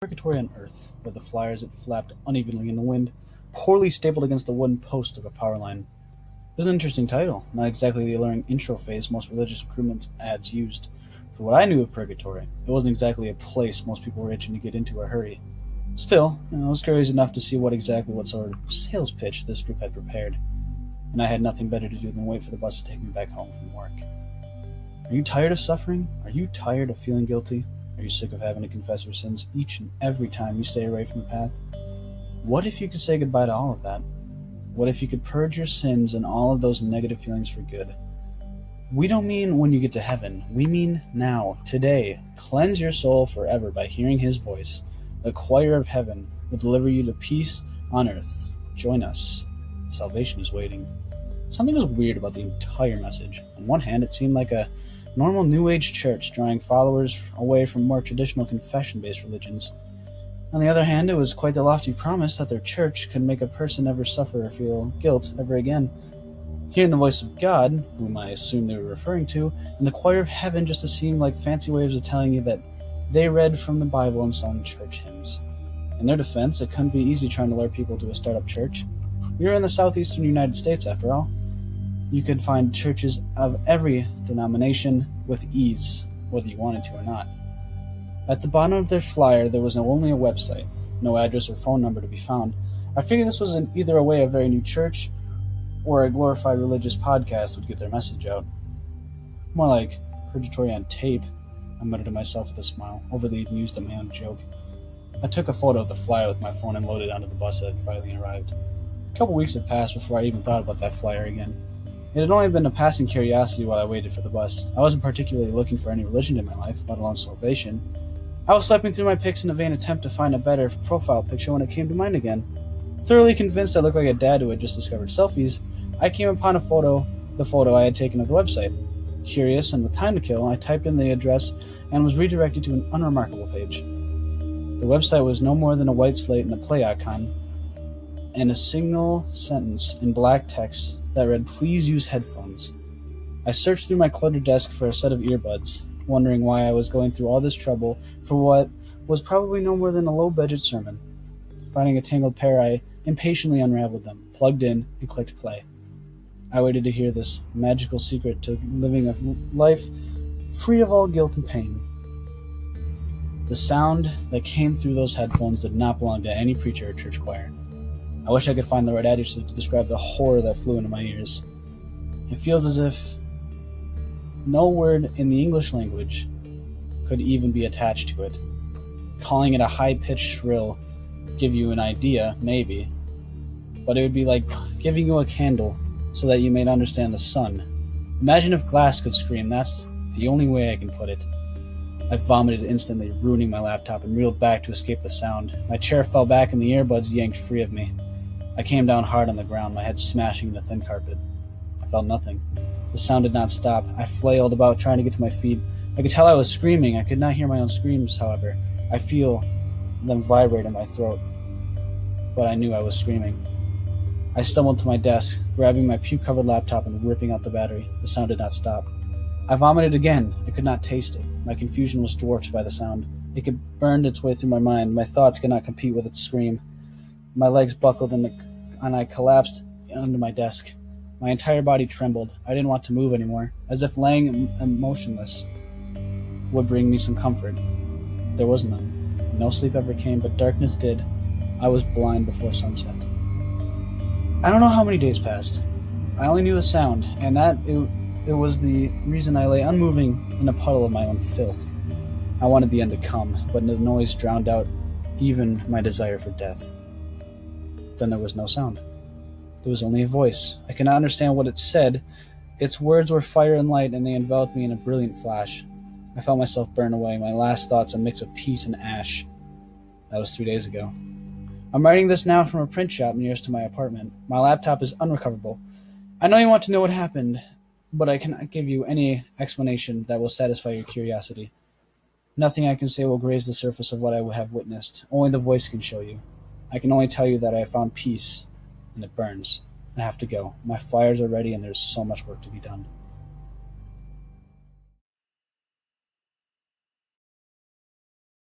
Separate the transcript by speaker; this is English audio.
Speaker 1: Purgatory on Earth, where the flyers had flapped unevenly in the wind, poorly stapled against the wooden post of a power line. It was an interesting title, not exactly the alluring intro phase most religious recruitment ads used. For what I knew of Purgatory, it wasn't exactly a place most people were itching to get into a hurry. Still, I was curious enough to see what sort of sales pitch this group had prepared, and I had nothing better to do than wait for the bus to take me back home from work. Are you tired of suffering? Are you tired of feeling guilty? Are you sick of having to confess your sins each and every time you stay away from the path? What if you could say goodbye to all of that? What if you could purge your sins and all of those negative feelings for good? We don't mean when you get to heaven. We mean now, today. Cleanse your soul forever by hearing His voice. The choir of heaven will deliver you to peace on earth. Join us. Salvation is waiting. Something was weird about the entire message. On one hand, it seemed like a normal New Age church drawing followers away from more traditional confession-based religions. On the other hand, it was quite the lofty promise that their church could make a person never suffer or feel guilt ever again. Hearing the voice of God, whom I assumed they were referring to, and the choir of heaven just seemed like fancy ways of telling you that they read from the Bible and sung church hymns. In their defense, it couldn't be easy trying to lure people to a startup church. We were in the southeastern United States, after all. You could find churches of every denomination with ease, whether you wanted to or not. At the bottom of their flyer, there was only a website, no address or phone number to be found. I figured this was either a way a very new church or a glorified religious podcast would get their message out. More like Purgatory on tape, I muttered to myself with a smile, overly amused at my own joke. I took a photo of the flyer with my phone and loaded it onto the bus that had finally arrived. A couple weeks had passed before I even thought about that flyer again. It had only been a passing curiosity while I waited for the bus. I wasn't particularly looking for any religion in my life, let alone salvation. I was swiping through my pics in a vain attempt to find a better profile picture when it came to mind again. Thoroughly convinced I looked like a dad who had just discovered selfies, I came upon the photo I had taken of the website. Curious and with time to kill, I typed in the address and was redirected to an unremarkable page. The website was no more than a white slate and a play icon, and a single sentence in black text that read, "Please use headphones." I searched through my cluttered desk for a set of earbuds, wondering why I was going through all this trouble for what was probably no more than a low-budget sermon. Finding a tangled pair, I impatiently unraveled them, plugged in, and clicked play. I waited to hear this magical secret to living a life free of all guilt and pain. The sound that came through those headphones did not belong to any preacher or church choir. I wish I could find the right adjective to describe the horror that flew into my ears. It feels as if no word in the English language could even be attached to it. Calling it a high-pitched shrill give you an idea, maybe, but it would be like giving you a candle so that you may understand the sun. Imagine if glass could scream. That's the only way I can put it. I vomited instantly, ruining my laptop, and reeled back to escape the sound. My chair fell back and the earbuds yanked free of me. I came down hard on the ground, my head smashing the thin carpet. I felt nothing. The sound did not stop. I flailed about trying to get to my feet. I could tell I was screaming. I could not hear my own screams, however. I feel them vibrate in my throat. But I knew I was screaming. I stumbled to my desk, grabbing my puke-covered laptop and ripping out the battery. The sound did not stop. I vomited again. I could not taste it. My confusion was dwarfed by the sound. It could burn its way through my mind. My thoughts could not compete with its scream. My legs buckled and I collapsed under my desk. My entire body trembled. I didn't want to move anymore, as if laying motionless would bring me some comfort. There was none. No sleep ever came, but darkness did. I was blind before sunset. I don't know how many days passed. I only knew the sound, and that it was the reason I lay unmoving in a puddle of my own filth. I wanted the end to come, but the noise drowned out even my desire for death. Then there was no sound. There was only a voice. I could not understand what it said. Its words were fire and light, and they enveloped me in a brilliant flash. I felt myself burn away, my last thoughts a mix of peace and ash. That was 3 days ago. I'm writing this now from a print shop nearest to my apartment. My laptop is unrecoverable. I know you want to know what happened, but I cannot give you any explanation that will satisfy your curiosity. Nothing I can say will graze the surface of what I have witnessed. Only the voice can show you. I can only tell you that I have found peace, and it burns. I have to go. My flyers are ready, and there's so much work to be done.